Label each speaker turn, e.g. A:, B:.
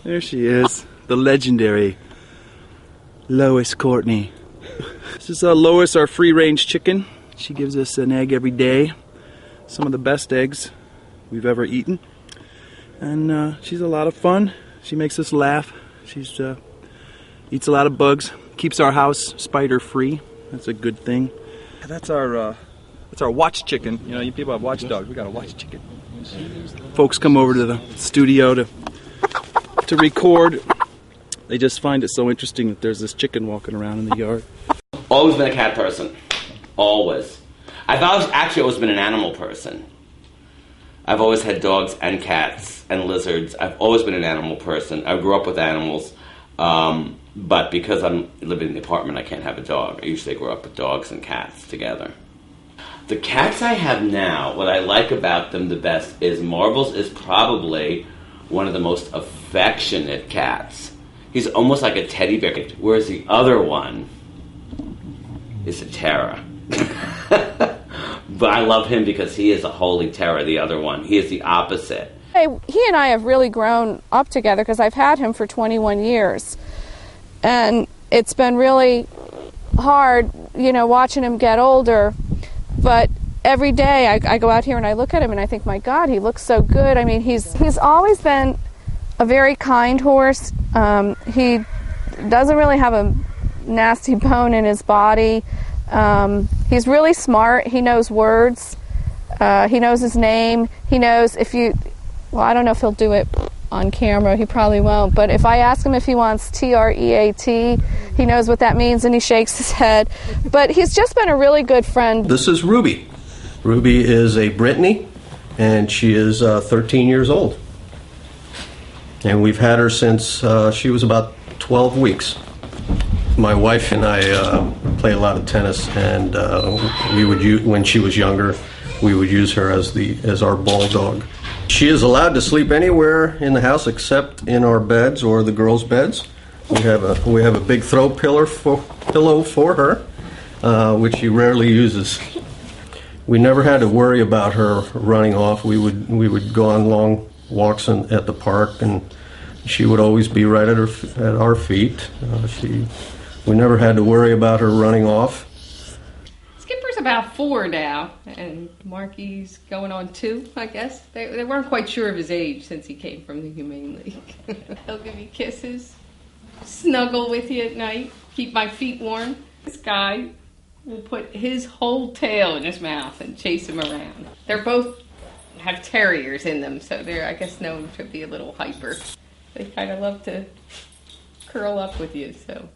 A: There she is, the legendary Lois Courtney. This is Lois, our free-range chicken. She gives us an egg every day. Some of the best eggs we've ever eaten. And she's a lot of fun. She makes us laugh. She's eats a lot of bugs. Keeps our house spider-free. That's a good thing. That's our watch chicken. You know, you people have watchdogs. We got a watch chicken. Folks come over to the studio to record. They just find it so interesting that there's this chicken walking around in the yard.
B: Always been a cat person. Always. I've always been an animal person. I've always had dogs and cats and lizards. I've always been an animal person. I grew up with animals, but because I'm living in the apartment, I can't have a dog. I usually grow up with dogs and cats together. The cats I have now, what I like about them the best is Marbles is probably one of the most affectionate cats. He's almost like a teddy bear, whereas the other one is a terror. But I love him because he is a holy terror, the other one. He is the opposite.
C: He and I have really grown up together because I've had him for 21 years. And it's been really hard, you know, watching him get older. But every day I go out here and I look at him and I think, my God, he looks so good. I mean, he's always been a very kind horse. He doesn't really have a nasty bone in his body. He's really smart. He knows words. He knows his name. He knows well, I don't know if he'll do it on camera. He probably won't. But if I ask him if he wants TREAT, he knows what that means and he shakes his head. But he's just been a really good friend.
D: This is Ruby. Ruby is a Brittany, and she is 13 years old. And we've had her since she was about 12 weeks. My wife and I play a lot of tennis, and we would when she was younger, we would use her as our ball dog. She is allowed to sleep anywhere in the house except in our beds or the girls' beds. We have a big throw pillow for her, which she rarely uses. We never had to worry about her running off. We would go on long walks at the park, and she would always be right at our feet. We never had to worry about her running off.
E: Skipper's about 4 now, and Marky's going on 2, I guess. They weren't quite sure of his age since he came from the Humane League. He'll give you kisses, snuggle with you at night, keep my feet warm. This guy will put his whole tail in his mouth and chase him around. They're both have terriers in them, so they're, I guess, known to be a little hyper. They kind of love to curl up with you, so...